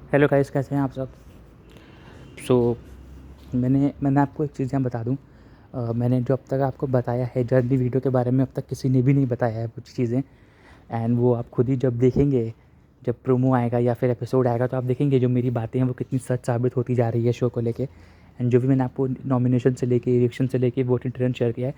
Hello guys, कैसे हैं आप सब। सो मैंने आपको एक चीज़ यहाँ बता दूँ। मैंने जो अब तक आपको बताया है जर्नी वीडियो के बारे में, अब तक किसी ने भी नहीं बताया है कुछ चीज़ें। एंड वो आप खुद ही जब देखेंगे, जब प्रोमो आएगा या फिर एपिसोड आएगा, तो आप देखेंगे जो मेरी बातें हैं वो कितनी सच साबित होती जा रही है शो को लेके। एंड जो भी मैंने आपको नॉमिनेशन से लेके, इलेक्शन से लेके, वोटिंग ट्रेंड शेयर किया है,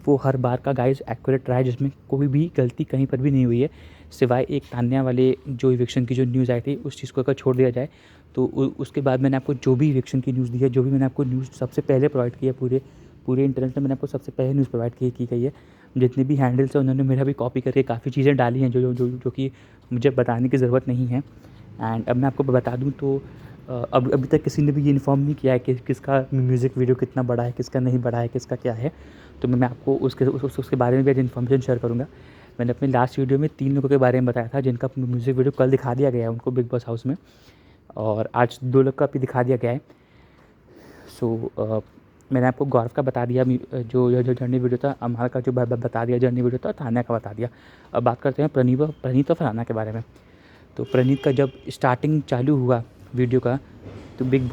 वो हर बार का गाइस एक्यूरेट रहा है, जिसमें कोई भी गलती कहीं पर भी नहीं हुई है, सिवाय एक तान्या वाले जो इविक्शन की जो न्यूज़ आई थी उस चीज़ को अगर छोड़ दिया जाए। तो उसके बाद मैंने आपको जो भी इविक्शन की न्यूज़ दी है, जो भी मैंने आपको न्यूज़ सबसे पहले प्रोवाइड की है, पूरे पूरे इंटरनेट में मैंने आपको सबसे पहले न्यूज़ प्रोवाइड की गई है। जितने भी हैंडल्स हैं उन्होंने मेरा भी कॉपी करके काफ़ी चीज़ें डाली हैं जो कि मुझे बताने की ज़रूरत नहीं है। एंड अब मैं आपको बता दूँ तो अब अभी तक किसी ने भी ये इन्फॉर्म नहीं किया है कि किसका म्यूज़िक वीडियो कितना बड़ा है, किसका नहीं बड़ा है, किसका क्या है। तो मैं आपको उसके बारे में भी आज इन्फॉर्मेशन शेयर करूँगा। मैंने अपने लास्ट वीडियो में 3 लोगों के बारे में बताया था जिनका म्यूज़िक वीडियो कल दिखा दिया गया है उनको बिग बॉस हाउस में, और आज 2 लोग का भी दिखा दिया गया है। सो मैंने आपको गौरव का बता दिया, जो जर्नी वीडियो था, अमहार का जो बता दिया जर्नी वीडियो था, तान्या का बता दिया। अब बात करते हैं प्रणीत और फरहाना के बारे में। तो प्रणीत का जब स्टार्टिंग चालू हुआ वीडियो का, तो बिग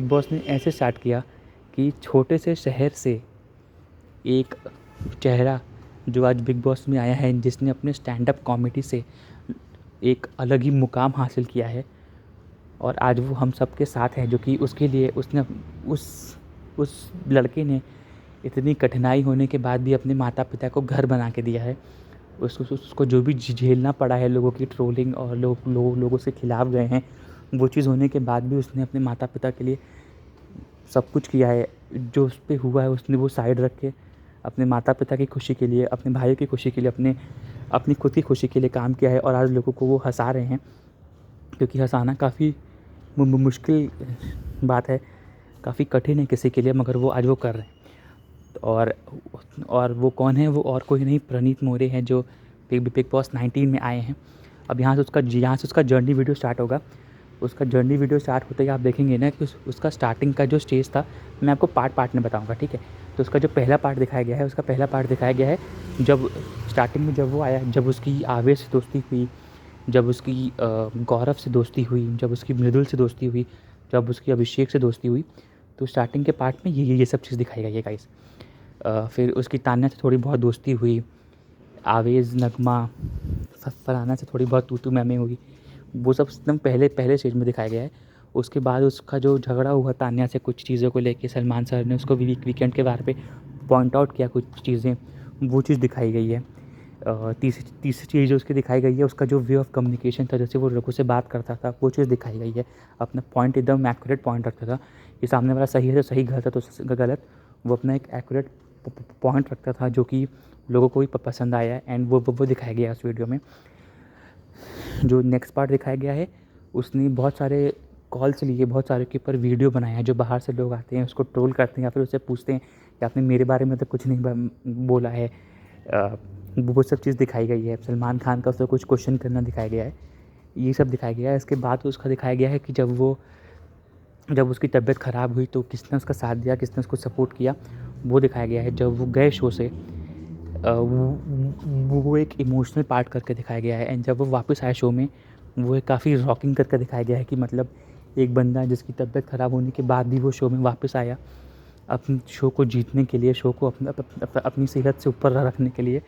बॉस ने ऐसे स्टार्ट किया कि छोटे से शहर से एक चेहरा जो आज बिग बॉस में आया है, जिसने अपने स्टैंड अप कॉमेडी से एक अलग ही मुकाम हासिल किया है, और आज वो हम सब के साथ है, जो कि उसके लिए उसने उस उस लड़के ने इतनी कठिनाई होने के बाद भी अपने माता पिता को घर बना के दिया है। उसको जो भी झेलना पड़ा है, लोगों की ट्रोलिंग, और लोगों से खिलाफ गए हैं, वो चीज़ होने के बाद भी उसने अपने माता पिता के लिए सब कुछ किया है। जो उस पे हुआ है उसने वो साइड रख के अपने माता पिता की खुशी के लिए, अपने भाइयों की खुशी के लिए, अपनी खुद की खुशी के लिए काम किया है, और आज लोगों को वो हँसा रहे हैं। क्योंकि हँसाना काफ़ी मुश्किल बात है, काफ़ी कठिन है किसी के लिए, मगर वो आज वो कर रहे हैं। और वो कौन है, वो और कोई नहीं, प्रणीत मोरे हैं, जो बिग बॉस 19 में आए हैं। अब यहाँ से उसका जर्नी वीडियो स्टार्ट होगा। उसका जर्नी वीडियो स्टार्ट होते ही आप देखेंगे ना कि उसका स्टार्टिंग का जो स्टेज था, मैं आपको पार्ट पार्ट में बताऊंगा, ठीक है। तो उसका जो पहला पार्ट दिखाया गया है, जब स्टार्टिंग में जब वो आया, जब उसकी आवेश से दोस्ती हुई, जब उसकी गौरव से दोस्ती हुई, जब उसकी मृदुल से दोस्ती हुई, जब उसकी अभिषेक से दोस्ती हुई। तो स्टार्टिंग के पार्ट में ये सब चीज़ दिखाई गई है गाइस। फिर उसकी तान्या से थोड़ी बहुत दोस्ती हुई, आवेज़, नगमा, फरहाना से थोड़ी बहुत तू मैमें हुई। वो सब एकदम पहले पहले स्टेज में दिखाया गया है। उसके बाद उसका जो झगड़ा हुआ तान्या से कुछ चीज़ों को लेके, सलमान सर ने उसको वीकेंड के बारे पे पॉइंट आउट किया कुछ चीज़ें, वो चीज़ दिखाई गई है। तीसरी चीज़ जो उसकी दिखाई गई है, उसका जो वे ऑफ कम्युनिकेशन था, जैसे वो लोगों से बात करता था, वो चीज़ दिखाई गई है। अपना पॉइंट एकदम एक्यूरेट पॉइंट रखता था कि सामने वाला सही है तो सही, गलत है तो गलत। वो अपना एक एक्यूरेट पॉइंट रखता था, जो कि लोगों को भी पसंद आया है। एंड वो दिखाया गया उस वीडियो में। जो नेक्स्ट पार्ट दिखाया गया है, उसने बहुत सारे कॉल्स लिए, बहुत सारे के ऊपर वीडियो बनाया है। जो बाहर से लोग आते हैं उसको ट्रोल करते हैं, या फिर उससे पूछते हैं कि आपने मेरे बारे में तो कुछ नहीं बोला है। वो सब चीज़ दिखाई गई है। सलमान खान का उससे कुछ क्वेश्चन करना दिखाया गया है, ये सब दिखाया गया है। इसके बाद उसका दिखाया गया है कि जब उसकी तबीयत ख़राब हुई तो किसने उसका साथ दिया, किसने उसको सपोर्ट किया, वो दिखाया गया है। जब वो गए शो से, वो एक इमोशनल पार्ट करके दिखाया गया है। एंड जब वो वापस आए शो में, वो एक काफ़ी रॉकिंग करके दिखाया गया है कि मतलब एक बंदा जिसकी तबीयत ख़राब होने के बाद भी वो शो में वापस आया, अपने शो को जीतने के लिए, शो को अपनी सेहत से ऊपर रखने के लिए।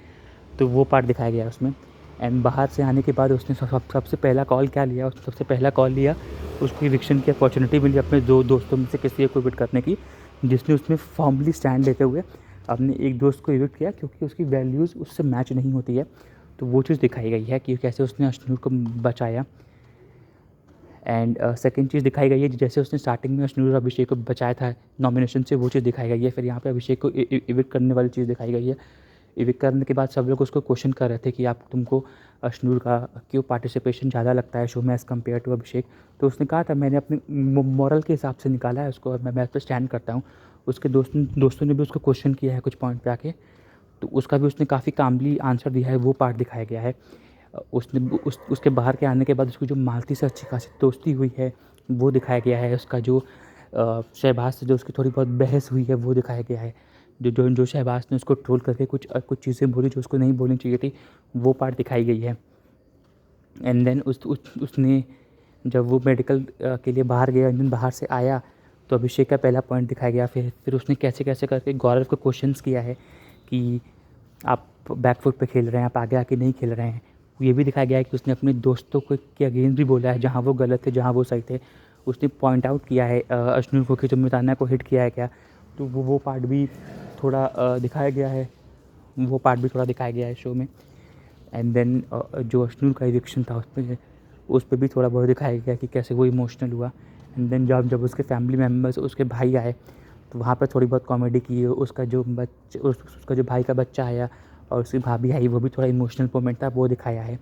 तो वो पार्ट दिखाया गया है उसमें। एंड बाहर से आने के बाद उसने सबसे पहला कॉल क्या लिया, उसने सबसे पहला कॉल लिया, उसको इविक्शन की अपॉर्चुनिटी मिली अपने 2 दोस्तों में से किसी को इविक्ट करने की, जिसने उसमें फॉर्मली स्टैंड लेते हुए अपने एक दोस्त को इविक्ट किया, क्योंकि उसकी वैल्यूज़ उससे मैच नहीं होती है। तो वो चीज़ दिखाई गई है कि कैसे उसने अश्नूर को बचाया। एंड सेकंड चीज़ दिखाई गई है, जैसे उसने स्टार्टिंग में अश्नूर और अभिषेक को बचाया था नॉमिनेशन से, वो चीज़ दिखाई गई है। फिर यहाँ पे अभिषेक को इविक्ट करने वाली चीज़ दिखाई गई है। इविक्ट करने के बाद सब लोग उसको क्वेश्चन कर रहे थे कि तुमको अश्नूर का क्यों पार्टिसिपेशन ज़्यादा लगता है शो में एज़ कम्पेयर टू अभिषेक। तो उसने कहा था, मैंने अपने मॉरल के हिसाब से निकाला है उसको, और मैं उस पर स्टैंड करता हूँ। उसके दोस्तों ने भी उसको क्वेश्चन किया है कुछ पॉइंट पे आके, तो उसका भी उसने काफ़ी कामली आंसर दिया है। वो पार्ट दिखाया गया है। उसके बाहर के आने के बाद उसकी जो मालती से अच्छी खासी दोस्ती हुई है, वो दिखाया गया है। उसका जो शहबाज से जो उसकी थोड़ी बहुत बहस हुई है, वो दिखाया गया है। जो शहबाज ने उसको ट्रोल करके कुछ चीज़ें बोली जो उसको नहीं बोलनी चाहिए थी, वो पार्ट दिखाई गई है। एंड देन उसने जब वो मेडिकल के लिए बाहर गया, एंड देन बाहर से आया तो अभिषेक का पहला पॉइंट दिखाया गया। फिर उसने कैसे कैसे करके गौरव को क्वेश्चंस किया है कि आप बैक फुट पे खेल रहे हैं, आप आगे आके नहीं खेल रहे हैं। ये भी दिखाया गया है कि उसने अपने दोस्तों को के अगेंस्ट भी बोला है, जहाँ वो गलत थे जहाँ वो सही थे। उसने पॉइंट आउट किया है अश्विन को कि तुमने तान्या को हिट किया है क्या। तो वो पार्ट भी थोड़ा दिखाया गया है, वो पार्ट भी थोड़ा दिखाया गया है शो में। एंड देन जो अश्विन का इविक्शन था उस पर भी थोड़ा बहुत दिखाया गया कि कैसे वो इमोशनल हुआ। एंड देन जब उसके फैमिली मेम्बर्स, उसके भाई आए तो वहाँ पर थोड़ी बहुत कॉमेडी की। उसका जो भाई का बच्चा आया और उसकी भाभी आई, वो भी थोड़ा इमोशनल मोमेंट था, वो दिखाया है।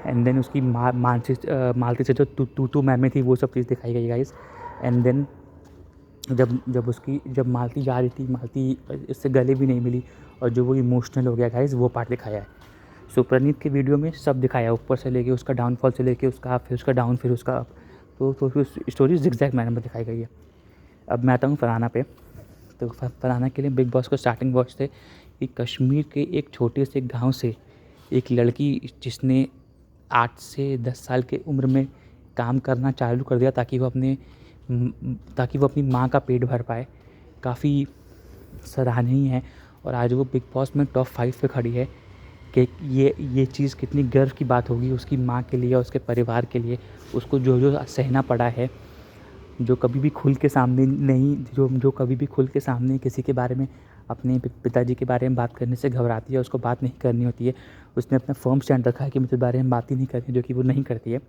एंड देन उसकी मालती से जो तू मैमे थी, वो सब चीज़ दिखाई गई गाइस। एंड देन जब मालती जा रही थी, मालती इससे गले भी नहीं मिली और जो वो इमोशनल हो गया गाइस, वो पार्ट दिखाया है। सो प्रणीत के वीडियो में सब दिखाया, ऊपर से लेके उसका डाउनफॉल से लेके उसका अप, फिर उसका डाउन, फिर उसका अप। तो स्टोरी ज़िगज़ैग मैनर में दिखाई गई है। अब मैं आता हूँ फरहाना पे। तो फरहाना के लिए बिग बॉस को स्टार्टिंग वॉच थे कि कश्मीर के एक छोटे से गांव से एक लड़की जिसने 8 से 10 साल के उम्र में काम करना चालू कर दिया ताकि वो अपनी माँ का पेट भर पाए, काफ़ी सराहनीय है। और आज वो बिग बॉस में टॉप 5 पे खड़ी है कि ये चीज़ कितनी गर्व की बात होगी उसकी माँ के लिए और उसके परिवार के लिए। उसको जो सहना पड़ा है, जो कभी भी खुल के सामने नहीं जो कभी भी खुल के सामने किसी के बारे में, अपने पिताजी के बारे में बात करने से घबराती है, उसको बात नहीं करनी होती है। उसने अपना फर्म स्टैंड रखा है कि मुझे इस बारे में बात ही नहीं करनी, जो कि वो नहीं करती है।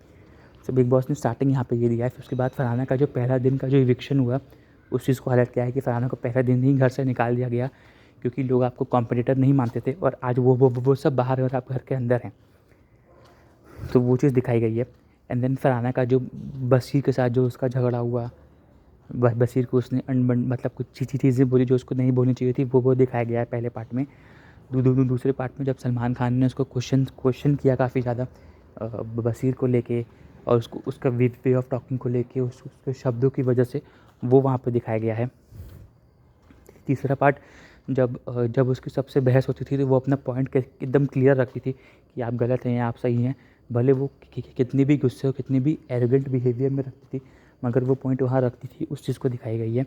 तो बिग बॉस ने स्टार्टिंग यहाँ पे ये दिया है। फिर उसके बाद फरहाना का जो पहला दिन का जो इविक्शन हुआ, उस चीज़ को हाईलाइट किया है कि फरहाना को पहला दिन ही घर से निकाल दिया गया क्योंकि लोग आपको कॉम्पिटिटर नहीं मानते थे और आज वो सब बाहर और आप घर के अंदर हैं। तो वो चीज़ दिखाई गई है। एंड देन फरहाना का जो बशीर के साथ जो उसका झगड़ा हुआ, बशीर को उसने मतलब कुछ चीज़ें बोली जो उसको नहीं बोलनी चाहिए थी, वो दिखाया गया है पहले पार्ट में। दूसरे पार्ट में जब सलमान खान ने उसको क्वेश्चन किया काफ़ी ज़्यादा बशीर को लेके और उसका वे ऑफ टॉकिंग को लेके, उसके शब्दों की वजह से, वो वहाँ पे दिखाया गया है। तीसरा पार्ट जब उसकी सबसे बहस होती थी तो वो अपना पॉइंट एकदम क्लियर रखती थी कि आप गलत हैं या आप सही हैं। भले वो कितनी भी गुस्से हो, कितनी भी एरोगेंट बिहेवियर में रखती थी, मगर वो पॉइंट वहाँ रखती थी। उस चीज़ को दिखाई गई है।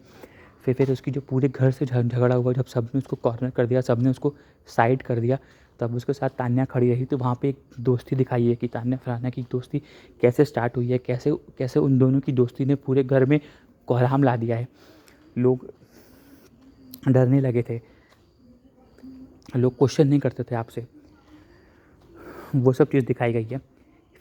फिर उसकी जो पूरे घर से झगड़ा हुआ, जब सब ने उसको कॉर्नर कर दिया, सब ने उसको साइड कर दिया, तब उसके साथ तान्या खड़ी रही। तो वहाँ पे एक दोस्ती दिखाई है कि तान्या फरहाना की दोस्ती कैसे स्टार्ट हुई है, कैसे उन दोनों की दोस्ती ने पूरे घर में कोहराम ला दिया है। लोग डरने लगे थे, लोग क्वेश्चन नहीं करते थे आपसे, वो सब चीज़ दिखाई गई है।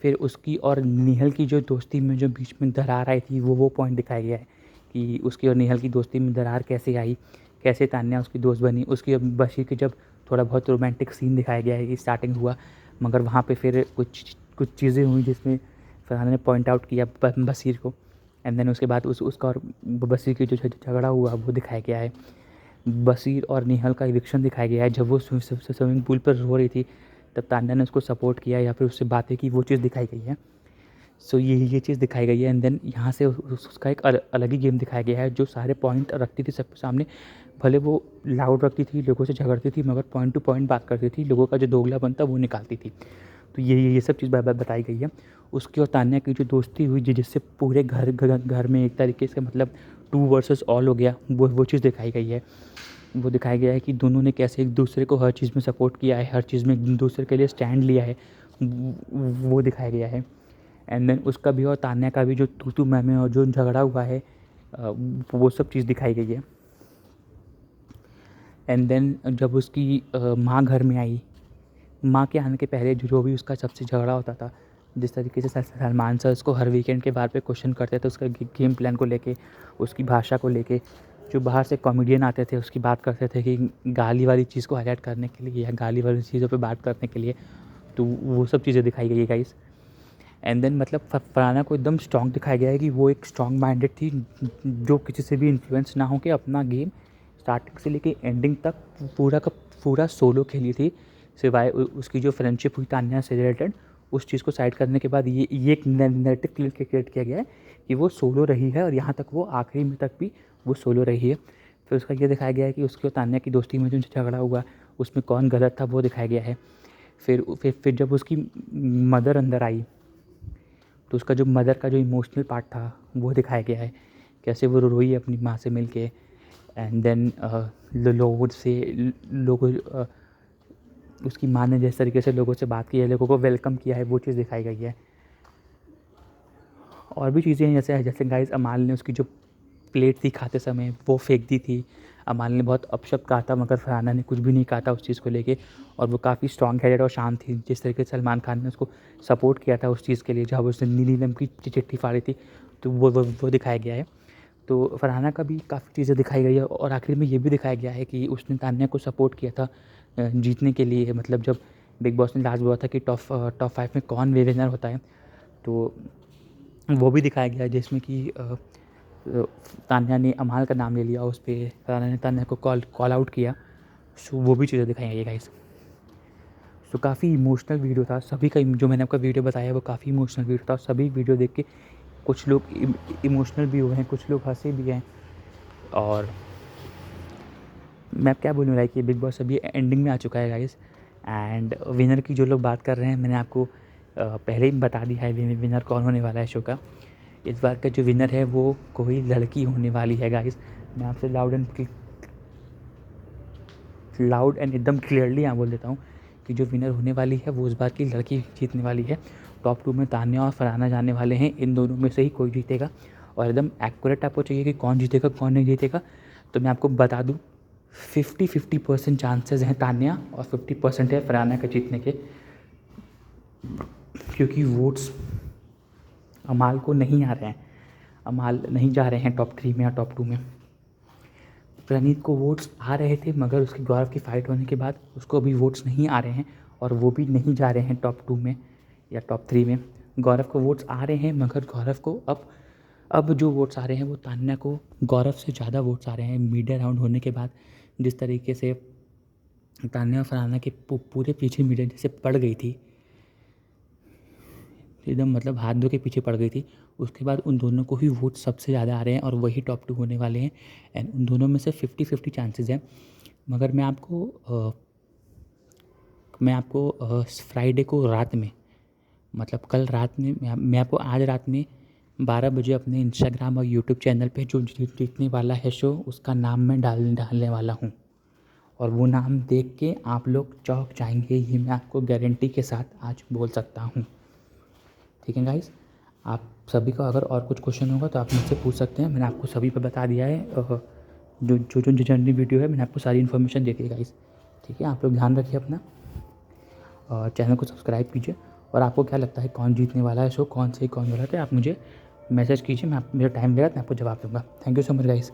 फिर उसकी और नेहल की जो दोस्ती में जो बीच में दरार आई थी, वो पॉइंट दिखाया गया है कि उसकी और नेहल की दोस्ती में दरार कैसे आई, कैसे तान्या उसकी दोस्त बनी। उसकी और बशीर की जब थोड़ा बहुत रोमांटिक सीन दिखाया गया है कि स्टार्टिंग हुआ, मगर वहाँ पे फिर कुछ चीज़ें हुई जिसमें फरहाना ने पॉइंट आउट किया बशीर को। एंड देन उसके बाद उसका और बशीर की जो झगड़ा हुआ वो दिखाया गया है। बशीर और नेहल का इविक्शन दिखाया गया है। जब वो स्विमिंग पूल पर रो रही थी तब तान्या ने उसको सपोर्ट किया या फिर उससे बातें की, वो चीज़ दिखाई गई है। सो ये चीज़ दिखाई गई है। एंड देन यहाँ से उसका एक अलग ही गेम दिखाया गया है, जो सारे पॉइंट रखती थी सबके सामने। भले वो लाउड रखती थी, लोगों से झगड़ती थी, मगर पॉइंट टू पॉइंट बात करती थी, लोगों का जो दोगलापन था वो निकालती थी। तो ये सब चीज़ बताई गई है। उसकी और तान्या की जो दोस्ती हुई जिससे पूरे घर में एक तरीके से मतलब 2 वर्सेस ऑल हो गया, वो चीज़ दिखाई गई है। वो दिखाया गया है कि दोनों ने कैसे एक दूसरे को हर चीज़ में सपोर्ट किया है, हर चीज़ में एक दूसरे के लिए स्टैंड लिया है, वो दिखाया गया है। एंड देन उसका भी और तान्या का भी जो तू मैमे और जो झगड़ा हुआ है, वो सब चीज़ दिखाई गई है। एंड देन जब उसकी माँ घर में आई, माँ के आने के पहले जो भी उसका सबसे झगड़ा होता था, जिस तरीके से सलमान सर उसको हर वीकेंड के बार पे क्वेश्चन करते थे उसका गेम प्लान को लेके, उसकी भाषा को लेके, जो बाहर से कॉमेडियन आते थे उसकी बात करते थे कि गाली वाली चीज़ को हाईलाइट करने के लिए या गाली वाली चीज़ों पे बात करने के लिए, तो वो सब चीज़ें दिखाई गई है गाइस। एंड देन मतलब फरहाना को एकदम स्ट्रॉन्ग दिखाया गया है कि वो एक स्ट्रॉन्ग माइंडेड थी, जो किसी से भी इन्फ्लुएंस ना हो के अपना गेम स्टार्टिंग से लेके एंडिंग तक पूरा का पूरा सोलो खेली थी। सिवाय उसकी जो फ्रेंडशिप हुई तान्या से रिलेटेड, उस चीज़ को साइड करने के बाद ये एक नैरेटिव क्रिएट किया गया है कि वो सोलो रही है और यहाँ तक वो आखिरी में तक भी वो सोलो रही है। फिर उसका ये दिखाया गया है कि उसकी और तान्या की दोस्ती में जो झगड़ा हुआ उसमें कौन गलत था, वो दिखाया गया है। फिर जब उसकी मदर अंदर आई, तो उसका जो मदर का जो इमोशनल पार्ट था वो दिखाया गया है, कैसे वो रोई अपनी माँ से मिल के। एंड देन उसकी माँ ने जिस तरीके से लोगों से बात की है, लोगों को वेलकम किया है, वो चीज़ दिखाई गई है। और भी चीज़ें हैं, जैसे जैसे गाइस अमाल ने उसकी जो प्लेट थी खाते समय वो फेंक दी थी। अमाल ने बहुत अपशब्द कहा था, मगर फरहाना ने कुछ भी नहीं कहा था उस चीज़ को लेके, और वो काफ़ी स्ट्रॉन्ग हेडेड और शांत थी। जिस तरीके से सलमान खान ने उसको सपोर्ट किया था उस चीज़ के लिए, जब उसने नीली नीलम की चिट्ठी फाड़ी थी, तो वो दिखाया गया है। तो फरहाना का भी काफ़ी चीज़ें दिखाई गई है, और आखिर में ये भी दिखाया गया है कि उसने तान्या को सपोर्ट किया था जीतने के लिए। मतलब जब बिग बॉस ने लास्ट बोला था कि टॉप 5 में कौन विनर होता है, तो वो भी दिखाया गया है, जिसमें कि तान्या ने अमाल का नाम ले लिया, उस पे फरहाना ने तान्या को कॉल आउट किया। सो वो भी चीज़ें दिखाई गई है गाइस। सो काफ़ी इमोशनल वीडियो था सभी का, जो मैंने आपका वीडियो बताया वो काफ़ी इमोशनल वीडियो था। सभी वीडियो देख के कुछ लोग इमोशनल भी हुए हैं, कुछ लोग हँसे भी हैं। और मैं अब क्या बोलूँ, लाइक ये बिग बॉस अभी एंडिंग में आ चुका है गाइस। एंड विनर की जो लोग बात कर रहे हैं, मैंने आपको पहले ही बता दिया है विनर कौन होने वाला है शो का। इस बार का जो विनर है वो कोई लड़की होने वाली है गाइस। मैं आपसे लाउड एंड एकदम क्लियरली यहाँ बोल देता हूँ कि जो विनर होने वाली है वो इस बार की लड़की जीतने वाली है। टॉप 2 में तान्या और फरहाना जाने वाले हैं, इन दोनों में से ही कोई जीतेगा। और एकदम एक्यूरेट आपको चाहिए कि कौन जीतेगा कौन नहीं जीतेगा, तो मैं आपको बता दूँ 50-50% चांसेस हैं तान्या और 50% है फरहाना के जीतने के, क्योंकि वोट्स अमाल को नहीं आ रहे हैं। अमाल नहीं जा रहे हैं टॉप 3 में या टॉप 2 में। प्रणीत को वोट्स आ रहे थे, मगर उसके गौरव की फ़ाइट होने के बाद उसको अभी वोट्स नहीं आ रहे हैं, और वो भी नहीं जा रहे हैं टॉप 2 में या टॉप 3 में। गौरव को वोट्स आ रहे हैं, मगर गौरव को अब जो वोट्स आ रहे हैं वो तान्या को गौरव से ज़्यादा वोट्स आ रहे हैं। मीडिया राउंड होने के बाद जिस तरीके से तान्या और फरहाना के पूरे पीछे मीडिया जैसे पड़ गई थी, एकदम मतलब हाथ धो के पीछे पड़ गई थी, उसके बाद उन दोनों को ही वोट सबसे ज़्यादा आ रहे हैं और वही टॉप 2 होने वाले हैं। एंड उन दोनों में से 50-50 चांसेस हैं। मगर मैं आपको फ्राइडे को रात में, मतलब कल रात में, मैं आपको आज रात में 12 बजे अपने इंस्टाग्राम और यूट्यूब चैनल पे जो जीतने वाला है शो, उसका नाम मैं डालने वाला हूँ। और वो नाम देख के आप लोग चौंक जाएंगे, ये मैं आपको गारंटी के साथ आज बोल सकता हूँ। ठीक है गाइस, आप सभी का अगर और कुछ क्वेश्चन होगा तो आप मुझसे पूछ सकते हैं। मैंने आपको सभी पे बता दिया है, जो जर्नी वीडियो है मैंने आपको सारी इन्फॉर्मेशन दे दी है गाइस। ठीक है, आप लोग ध्यान रखिए अपना, और चैनल को सब्सक्राइब कीजिए। और आपको क्या लगता है कौन जीतने वाला है शो, कौन सही कौन गलत है, आप मुझे मैसेज कीजिए, मैं मेरा टाइम लगेगा तो मैं आपको जवाब दूँगा। Thank you so much guys.